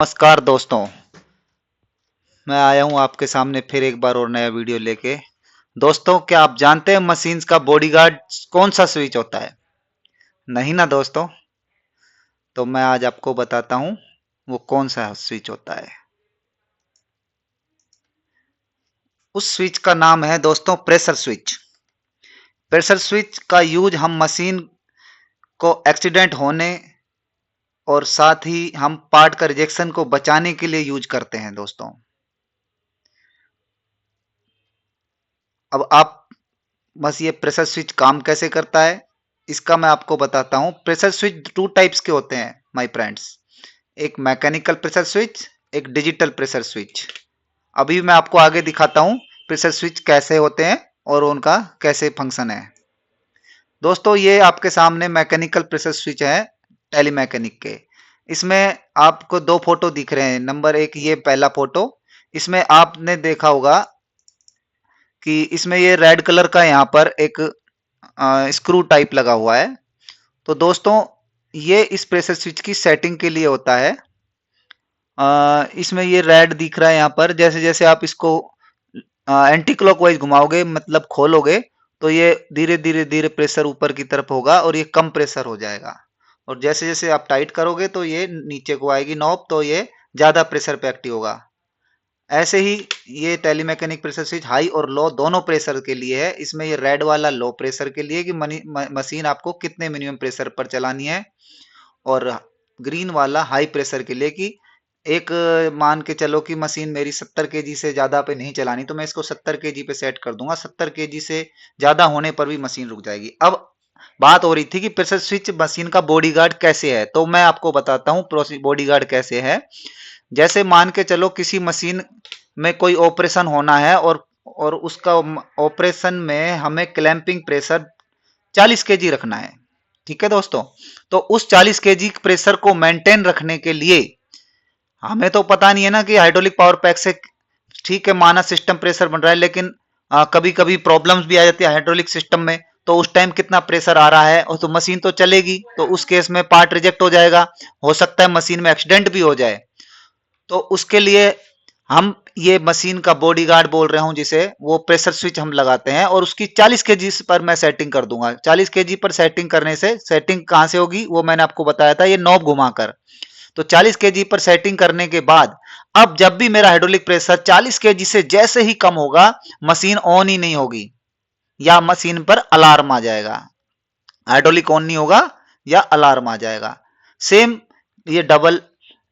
नमस्कार दोस्तों, मैं आया हूं आपके सामने फिर एक बार और नया वीडियो लेके। दोस्तों, क्या आप जानते हैं मशीन्स का बॉडीगार्ड कौन सा स्विच होता है? नहीं ना दोस्तों, तो मैं आज आपको बताता हूं वो कौन सा स्विच होता है। उस स्विच का नाम है दोस्तों प्रेशर स्विच। प्रेशर स्विच का यूज हम मशीन को एक्सीडेंट होने और साथ ही हम पार्ट का रिजेक्शन को बचाने के लिए यूज करते हैं दोस्तों। अब आप बस ये प्रेशर स्विच काम कैसे करता है इसका मैं आपको बताता हूं। प्रेशर स्विच टू टाइप्स के होते हैं माय फ्रेंड्स, एक मैकेनिकल प्रेशर स्विच, एक डिजिटल प्रेशर स्विच। अभी मैं आपको आगे दिखाता हूं प्रेशर स्विच कैसे होते हैं और उनका कैसे फंक्शन है। दोस्तों, ये आपके सामने मैकेनिकल प्रेशर स्विच है टेलीमैकेनिक के। इसमें आपको दो फोटो दिख रहे हैं। नंबर एक, ये पहला फोटो, इसमें आपने देखा होगा कि इसमें ये रेड कलर का यहाँ पर एक स्क्रू टाइप लगा हुआ है। तो दोस्तों, ये इस प्रेशर स्विच की सेटिंग के लिए होता है। इसमें ये रेड दिख रहा है यहाँ पर। जैसे जैसे आप इसको एंटी क्लॉकवाइज घुमाओगे, मतलब खोलोगे, तो ये धीरे धीरे धीरे प्रेशर ऊपर की तरफ होगा और ये कम प्रेशर हो जाएगा। और जैसे जैसे आप टाइट करोगे तो ये नीचे को आएगी नॉब, तो ये ज्यादा प्रेशर पे एक्टिव होगा। ऐसे ही ये टेलीमैकेनिक प्रेशर स्विच हाई और लो दोनों प्रेशर के लिए है। इसमें ये रेड वाला लो प्रेशर के लिए कि मशीन आपको कितने मिनिमम प्रेशर पर चलानी है, और ग्रीन वाला हाई प्रेशर के लिए कि एक मान के चलो कि मशीन मेरी 70 केजी से ज्यादा पे नहीं चलानी, तो मैं इसको 70 केजी पे सेट कर दूंगा। 70 केजी से ज्यादा होने पर भी मशीन रुक जाएगी। अब बात हो रही थी कि प्रेशर स्विच मशीन का बॉडी गार्ड कैसे है, तो मैं आपको बताता हूं बॉडी गार्ड कैसे है। जैसे मान के चलो किसी मशीन में कोई ऑपरेशन होना है और उसका ऑपरेशन में हमें क्लैंपिंग प्रेशर 40 केजी रखना है। ठीक है दोस्तों, तो उस 40 केजी प्रेशर को मेंटेन रखने के लिए हमें तो पता नहीं है ना कि हाइड्रोलिक पावर पैक से, ठीक है माना सिस्टम प्रेशर बन रहा है, लेकिन कभी कभी प्रॉब्लम्स भी आ जाती है हाइड्रोलिक सिस्टम में, तो उस टाइम कितना प्रेशर आ रहा है, और तो मशीन तो चलेगी, तो उस केस में पार्ट रिजेक्ट हो जाएगा। हो सकता है मशीन में एक्सीडेंट भी हो जाए। तो उसके लिए हम ये मशीन का बॉडी गार्ड बोल रहे हूं जिसे, वो प्रेशर स्विच हम लगाते हैं और उसकी 40 केजी पर मैं सेटिंग कर दूंगा। 40 केजी पर सेटिंग करने से, सेटिंग कहां से होगी वो मैंने आपको बताया था, ये नॉब घुमाकर। तो 40 केजी पर सेटिंग करने के बाद अब जब भी मेरा हाइड्रोलिक प्रेशर 40 केजी से जैसे ही कम होगा, मशीन ऑन ही नहीं होगी या मशीन पर अलार्म आ जाएगा। हाइड्रोलिक ऑन नहीं होगा या अलार्म आ जाएगा। सेम ये डबल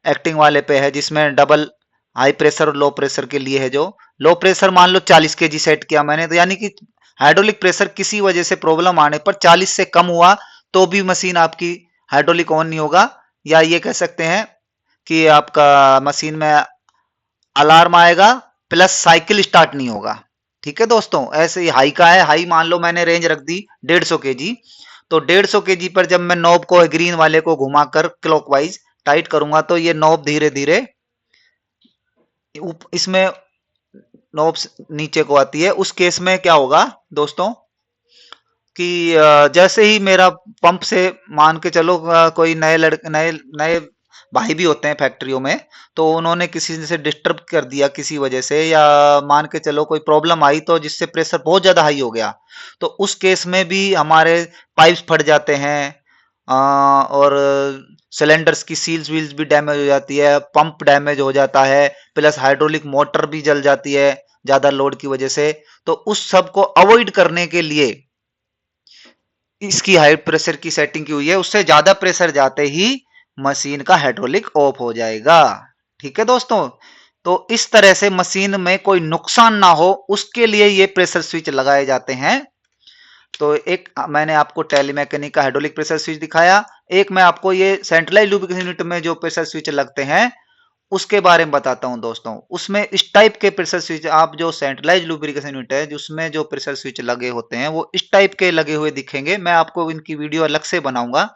एक्टिंग वाले पे है, जिसमें डबल हाई प्रेशर और लो प्रेशर के लिए है। जो लो प्रेशर मान लो 40 केजी सेट किया मैंने, तो यानी कि हाइड्रोलिक प्रेशर किसी वजह से प्रॉब्लम आने पर 40 से कम हुआ तो भी मशीन आपकी हाइड्रोलिक ऑन नहीं होगा, या ये कह सकते हैं कि आपका मशीन में अलार्म आएगा प्लस साइकिल स्टार्ट नहीं होगा। ठीक है दोस्तों, ऐसे ही हाई का है। हाई मान लो मैंने रेंज रख दी 150 केजी, तो 150 केजी पर जब मैं नॉब को ग्रीन वाले को घुमाकर क्लॉकवाइज टाइट करूंगा तो ये नॉब धीरे धीरे इसमें नॉब नीचे को आती है। उस केस में क्या होगा दोस्तों कि जैसे ही मेरा पंप से, मान के चलो कोई नए लड़के, नए नए भाई भी होते हैं फैक्ट्रियों में, तो उन्होंने किसी से डिस्टर्ब कर दिया किसी वजह से, या मान के चलो कोई प्रॉब्लम आई तो जिससे प्रेशर बहुत ज्यादा हाई हो गया, तो उस केस में भी हमारे पाइप्स फट जाते हैं, और सिलेंडर्स की सील्स व्हील्स भी डैमेज हो जाती है, पंप डैमेज हो जाता है, प्लस हाइड्रोलिक मोटर भी जल जाती है ज्यादा लोड की वजह से। तो उस सब को अवॉइड करने के लिए इसकी हाई प्रेशर की सेटिंग की हुई है। उससे ज्यादा प्रेशर जाते ही मशीन का हाइड्रोलिक ऑफ हो जाएगा। ठीक है दोस्तों, तो इस तरह से मशीन में कोई नुकसान ना हो उसके लिए ये प्रेशर स्विच लगाए जाते हैं। तो एक मैंने आपको टेलीमैकेनिक का हाइड्रोलिक प्रेशर स्विच दिखाया, एक मैं आपको ये सेंट्रलाइज लुब्रिकेशन यूनिट में जो प्रेशर स्विच लगते हैं उसके बारे में बताता हूं दोस्तों। उसमें इस टाइप के प्रेशर स्विच, आप जो सेंट्रलाइज लुब्रिकेशन यूनिट है जिसमें जो प्रेशर स्विच लगे होते हैं वो इस टाइप के लगे हुए दिखेंगे। मैं आपको इनकी वीडियो अलग से बनाऊंगा।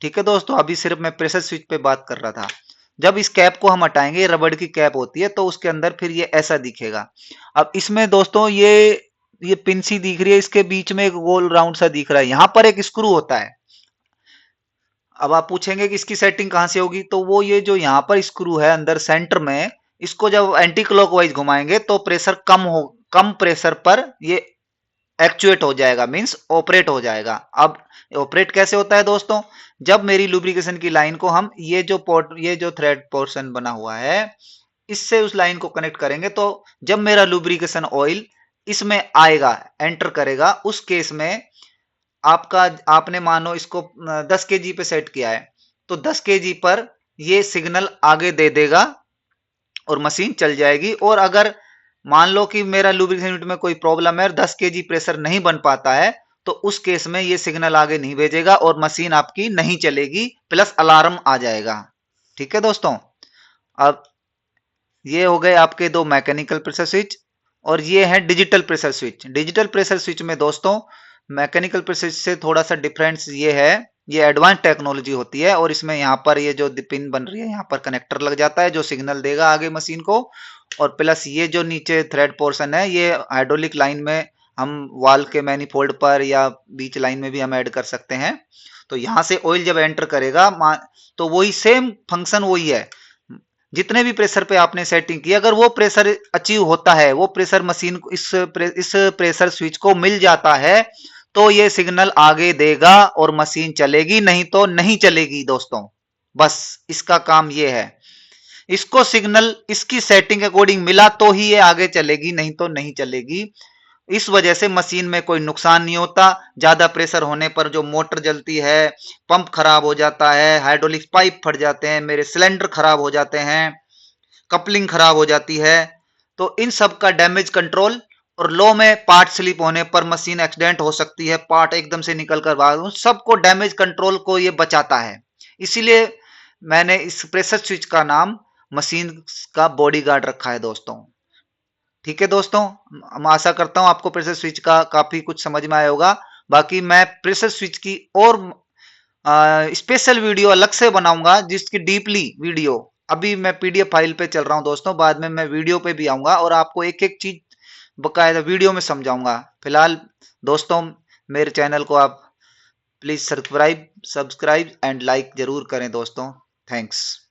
ठीक है दोस्तों, अभी सिर्फ मैं प्रेशर स्विच पे बात कर रहा था। जब इस कैप को हम हटाएंगे, रबड़ की कैप होती है, तो उसके अंदर फिर ये ऐसा दिखेगा। अब इसमें दोस्तों ये पिन सी दिख रही है, इसके बीच में एक गोल राउंड सा दिख रहा है, यहां पर एक स्क्रू होता है। अब आप पूछेंगे कि इसकी सेटिंग कहाँ से होगी, तो वो ये जो यहाँ पर स्क्रू है अंदर सेंटर में, इसको जब एंटी क्लॉकवाइज घुमाएंगे तो प्रेशर कम प्रेशर पर ये एक्चुएट हो जाएगा, मींस ऑपरेट हो जाएगा। अब ऑपरेट कैसे होता है दोस्तों, जब मेरी लुब्रिकेशन की लाइन को हम ये जो थ्रेड पोर्शन बना हुआ है इससे उस लाइन को कनेक्ट करेंगे, तो जब मेरा लुब्रिकेशन ऑयल इसमें आएगा, एंटर करेगा, उस केस में आपने मानो इसको 10 केजी पे सेट किया है, तो 10 केजी पर ये सिग्नल आगे दे देगा और मशीन चल जाएगी। और अगर मान लो कि मेरा लुब्रिकेशन यूनिट में कोई प्रॉब्लम है और 10 केजी प्रेशर नहीं बन पाता है, तो उस केस में ये सिग्नल आगे नहीं भेजेगा और मशीन आपकी नहीं चलेगी, प्लस अलार्म आ जाएगा। ठीक है दोस्तों। अब ये हो गए आपके दो मैकेनिकल प्रेशर स्विच, और ये है digital pressure switch. Digital pressure switch में दोस्तों मैकेनिकल प्रेशर से थोड़ा सा डिफरेंस ये है, ये एडवांस टेक्नोलॉजी होती है और इसमें यहाँ पर ये जो पिन बन रही है यहाँ पर कनेक्टर लग जाता है जो सिग्नल देगा आगे मशीन को, और प्लस ये जो नीचे थ्रेड पोर्शन है ये हाइड्रोलिक लाइन में हम वाल के मैनिफोल्ड पर या बीच लाइन में भी हम ऐड कर सकते हैं। तो यहाँ से ऑयल जब एंटर करेगा तो वही सेम फंक्शन वही है, जितने भी प्रेशर पे आपने सेटिंग की, अगर वो प्रेशर अचीव होता है, वो प्रेशर मशीन को इस प्रेशर स्विच को मिल जाता है, तो ये सिग्नल आगे देगा और मशीन चलेगी, नहीं तो नहीं चलेगी दोस्तों। बस इसका काम ये है, इसको सिग्नल इसकी सेटिंग अकॉर्डिंग मिला तो ही ये आगे चलेगी, नहीं तो नहीं चलेगी। इस वजह से मशीन में कोई नुकसान नहीं होता। ज्यादा प्रेशर होने पर जो मोटर जलती है, पंप खराब हो जाता है, हाइड्रोलिक पाइप फट जाते हैं, मेरे सिलेंडर खराब हो जाते हैं, कपलिंग खराब हो जाती है, तो इन सब का डैमेज कंट्रोल, और लो में पार्ट स्लिप होने पर मशीन एक्सीडेंट हो सकती है, पार्ट एकदम से निकल कर बाहर, उन सबको डैमेज कंट्रोल को ये बचाता है। इसीलिए मैंने इस प्रेशर स्विच का नाम मशीन का बॉडीगार्ड रखा है दोस्तों। ठीक है दोस्तों, मैं आशा करता हूं आपको प्रेशर स्विच का काफी कुछ समझ में आया होगा। बाकी मैं प्रेशर स्विच की और स्पेशल वीडियो अलग से बनाऊंगा, जिसकी डीपली वीडियो अभी मैं पीडीएफ फाइल पे चल रहा हूं दोस्तों, बाद में मैं वीडियो पे भी आऊंगा और आपको एक एक चीज बकायदा वीडियो में समझाऊंगा। फिलहाल दोस्तों मेरे चैनल को आप प्लीज सब्सक्राइब एंड लाइक जरूर करें दोस्तों। थैंक्स।